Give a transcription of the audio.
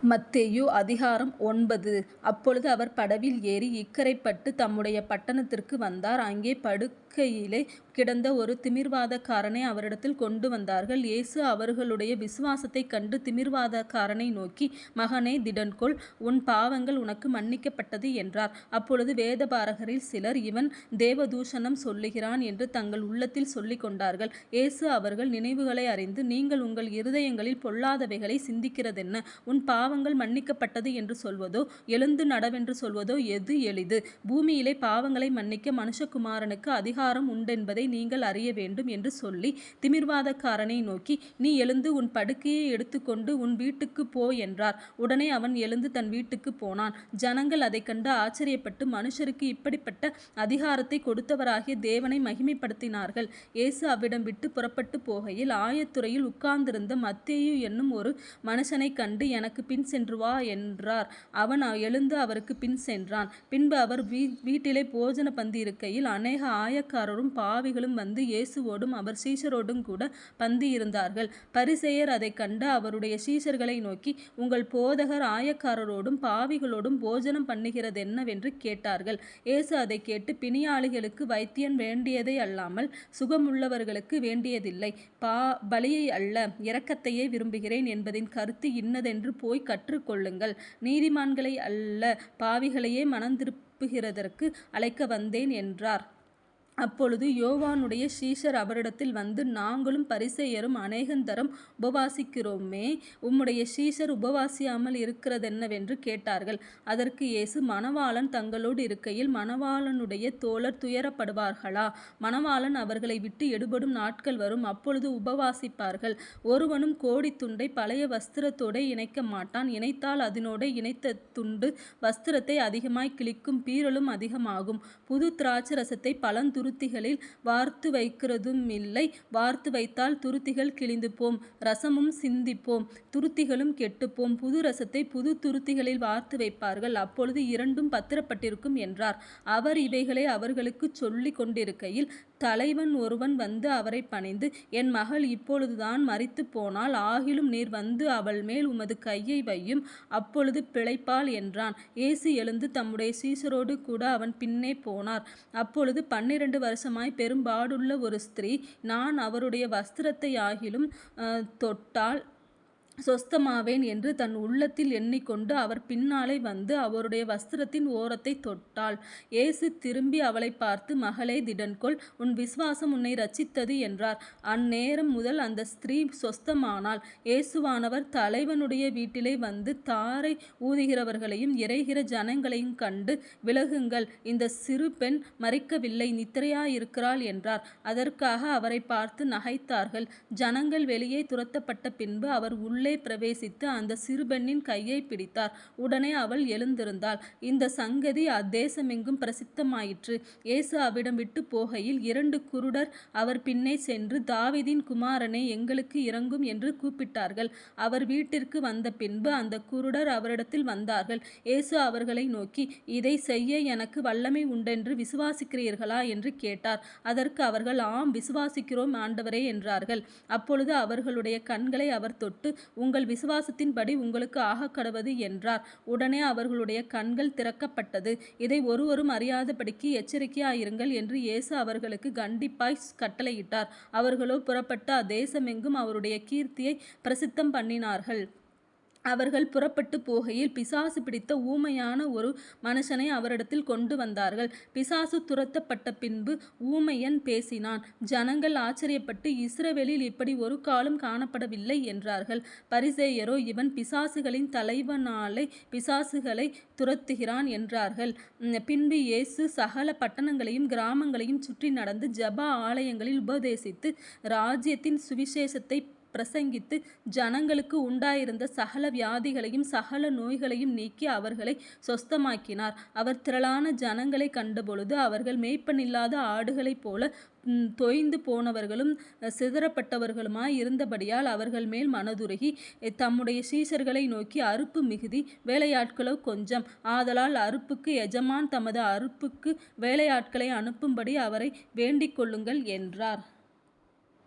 மத்தேயு அதிகாரம் 9. அப்பொழுது அவர் படவில் ஏறி இக்கரைப்பட்டு தம்முடைய பட்டணத்திற்கு வந்தார். அங்கே படுக்கையிலே கிடந்த ஒரு திமிர்வாதக்காரனை அவரிடத்தில் கொண்டு வந்தார்கள். இயேசு அவர்களுடைய விசுவாசத்தைக் கண்டு திமிர்வாதக்காரனை நோக்கி, மகனே, திடன்கொள், உன் பாவங்கள் உனக்கு மன்னிக்கப்பட்டது என்றார். அப்பொழுது வேதபாரகரில் சிலர், இவன் தேவதூஷணம் சொல்லுகிறான் என்று தங்கள் உள்ளத்தில் சொல்லிக் கொண்டார்கள். இயேசு அவர்கள் நினைவுகளை அறிந்து, நீங்கள் உங்கள் இருதயங்களில் பொல்லாதவைகளை சிந்திக்கிறதென்ன? உன் பாவங்கள் மன்னிக்கப்பட்டது என்று சொல்வதோ, எழுந்து நடவென்று சொல்வதோ எது எளிது? பூமியிலே பாவங்களை மன்னிக்க மனுஷகுமாரனுக்கு அதிகாரம் உண்டென்பதை நீங்கள் அறிய வேண்டும் என்று சொல்லி திமிர்வாதக்காரனை நோக்கி, நீ எழுந்து உன் படுக்கையை எடுத்துக்கொண்டு உன் வீட்டுக்கு போ என்றார். உடனே அவன் எழுந்து தன் வீட்டுக்கு போனான். ஜனங்கள் அதைக் கண்டு ஆச்சரியப்பட்டு, மனுஷருக்கு இப்படிப்பட்ட அதிகாரத்தை கொடுத்தவராகிய தேவனை மகிமைப்படுத்தினார்கள். இயேசு அவ்விடம் விட்டு புறப்பட்டு போகையில் ஆயத்துறையில் உட்கார்ந்திருந்த மத்தேயு என்னும் ஒரு மனுஷனைக் கண்டு, எனக்கு பின் சென்று வா என்றார். அவன் எழுந்து அவருக்கு பின் சென்றான். பின்பு அவர் வீட்டிலே போஜன பந்தி இருக்கையில் அநேக ஆயக்காரரும் பாவிகளும் வந்து இயேசுவோடும் அவர் சீஷரோடும் கூட பந்தி இருந்தார்கள். பரிசேயர் அதைக் கண்டு அவருடைய சீஷர்களை நோக்கி, உங்கள் போதகர் ஆயக்காரரோடும் பாவிகளோடும் போஜனம் பண்ணுகிறதென்னவென்று கேட்டார்கள். இயேசு அதைக் கேட்டு, பிணியாளிகளுக்கு வைத்தியன் வேண்டியதை அல்லாமல் சுகமுள்ளவர்களுக்கு வேண்டியதில்லை, பலியை அல்ல, இரக்கத்தையே விரும்புகிறேன் என்பதின் கருத்து இன்னதென்று போய் கற்றுக்கொள்ளுங்கள். நீதிமான்களை அல்ல, பாவிகளையே மனந்திருப்புகிறதற்கு அழைக்க வந்தேன் என்றார். அப்பொழுது யோவானுடைய சீஷர் அவரிடத்தில் வந்து, நாங்களும் பரிசேயரும் அநேகந்தரம் உபவாசிக்கிறோமே, உம்முடைய சீஷர் உபவாசியாமல் இருக்கிறதென்னவென்று கேட்டார்கள். அதற்கு இயேசு, மணவாளன் தங்களோடு இருக்கையில் மணவாளனுடைய தோழர் துயரப்படுவார்களா? மணவாளன் அவர்களை விட்டு எடுபடும் நாட்கள் வரும், அப்பொழுது உபவாசிப்பார்கள். ஒருவனும் கோடித்துண்டை பழைய வஸ்திரத்தோடே இணைக்க மாட்டான். இணைத்தால் அதனோடே இணைத்த துண்டு வஸ்திரத்தை அதிகமாய் கிழிக்கும், பீறலும் அதிகமாகும். புது திராட்சரசத்தை பழந்துருத்திகளில் வார்த்து வைக்கிறதுமில்லை, வார்த்து வைத்தால் துருத்திகள் கிழிந்து போம், ரசமும் சிந்திப்போம், துருத்திகளும் கெட்டுப்போம். புது ரசத்தை புது துருத்திகளில் வார்த்து வைப்பார்கள், அப்பொழுது இரண்டும் பத்திரப்பட்டிருக்கும் என்றார். அவர் இவைகளை அவர்களுக்குச் சொல்லிக் கொண்டிருக்கையில் தலைவன் ஒருவன் வந்து அவரை பணிந்து, என் மகள் இப்பொழுதுதான் மரித்து போனாள், ஆகிலும் நீர் வந்து அவள் மேல் உமது கையை வையும், அப்பொழுது பிழைப்பாள் என்றான். இயேசு எழுந்து தம்முடைய சீஷரோடு கூட அவன் பின்னே போனார். அப்பொழுது 12 வருஷமாய் பெரும்பாடுள்ள ஒரு ஸ்திரீ, நான் அவருடைய வஸ்திரத்தையாகிலும் தொட்டால் சொஸ்தமாவேன் என்று தன் உள்ளத்தில் எண்ணிக்கொண்டு அவர் பின்னாலே வந்து அவருடைய வஸ்திரத்தின் ஓரத்தை தொட்டாள். இயேசு திரும்பி அவளை பார்த்து, மகளே, திடன்கொள், உன் விசுவாசம் உன்னை இரட்சித்தது என்றார். அந்நேரம் முதல் அந்த ஸ்திரீ சொஸ்தமானாள். இயேசுவானவர் தலைவனுடைய வீட்டிலே வந்து தாரை ஊதுகிறவர்களையும் இறைகிற ஜனங்களையும் கண்டு, விலகுங்கள், இந்த சிறு பெண் மரிக்கவில்லை, நித்திரையாயிருக்கிறாள் என்றார். அதற்காக அவரை பார்த்து நகைத்தார்கள். ஜனங்கள் வெளியே துரத்தப்பட்ட பின்பு அவர் உள்ளே பிரவேசித்து அந்த சிறுபெண்ணின் கையை பிடித்தார். உடனே அவள் எழுந்திருந்தாள். இந்த சங்கதி அத்தேசமெங்கும் பிரசித்தமாயிற்று. இயேசு அவ்விடம் விட்டு போகையில் 2 குருடர் அவர் பின்னே சென்று, தாவீதின் குமாரனே, எங்களுக்கு இரங்கும் என்று கூப்பிட்டார்கள். அவர் வீட்டிற்கு வந்த பின்பு அந்த குருடர் அவரிடத்தில் வந்தார்கள். இயேசு அவர்களை நோக்கி, இதை செய்ய எனக்கு வல்லமை உண்டென்று விசுவாசிக்கிறீர்களா என்று கேட்டார். அதற்கு அவர்கள், ஆம், விசுவாசிக்கிறோம் ஆண்டவரே என்றார்கள். அப்பொழுது அவர்களுடைய கண்களை அவர் தொட்டு, உங்கள் விசுவாசத்தின்படி உங்களுக்கு ஆகக்கடவது என்றார். உடனே அவர்களுடைய கண்கள் திறக்கப்பட்டது. இதை ஒருவரும் அறியாதபடிக்கு எச்சரிக்கையாயிருங்கள் என்று இயேசு அவர்களுக்கு கண்டிப்பாய் கட்டளையிட்டார். அவர்களோ புறப்பட்டு அத்தேசமெங்கும் அவருடைய கீர்த்தியை பிரசித்தம் பண்ணினார்கள். அவர்கள் புறப்பட்டு போகையில் பிசாசு பிடித்த ஊமையான ஒரு மனுஷனை அவரிடத்தில் கொண்டு வந்தார்கள். பிசாசு துரத்தப்பட்ட பின்பு ஊமையன் பேசினான். ஜனங்கள் ஆச்சரியப்பட்டு, இஸ்ரவேலில் இப்படி ஒரு காலும் காணப்படவில்லை என்றார்கள். பரிசேயரோ, இவன் பிசாசுகளின் தலைவனாலே பிசாசுகளை துரத்துகிறான் என்றார்கள். பின்பு இயேசு சகல பட்டணங்களையும் கிராமங்களையும் சுற்றி நடந்து ஜெப ஆலயங்களில் உபதேசித்து ராஜ்யத்தின் சுவிசேஷத்தை பிரசங்கித்து ஜனங்களுக்கு உண்டாயிருந்த சகல வியாதிகளையும் சகல நோய்களையும் நீக்கி அவர்களை சொஸ்தமாக்கினார். அவர் திரளான ஜனங்களை கண்டபொழுது அவர்கள் மேய்ப்பனில்லாத ஆடுகளைப் போல தொய்ந்து போனவர்களும் சிதறப்பட்டவர்களுமாய் இருந்தபடியால் அவர்கள் மேல் மனதுருகி தம்முடைய சீஷர்களை நோக்கி, அறுப்பு மிகுதி, வேலையாட்களோ கொஞ்சம், ஆதலால் அறுப்புக்கு எஜமான் தமது அறுப்புக்கு வேலையாட்களை அனுப்பும்படி அவரை வேண்டிக் கொள்ளுங்கள் என்றார்.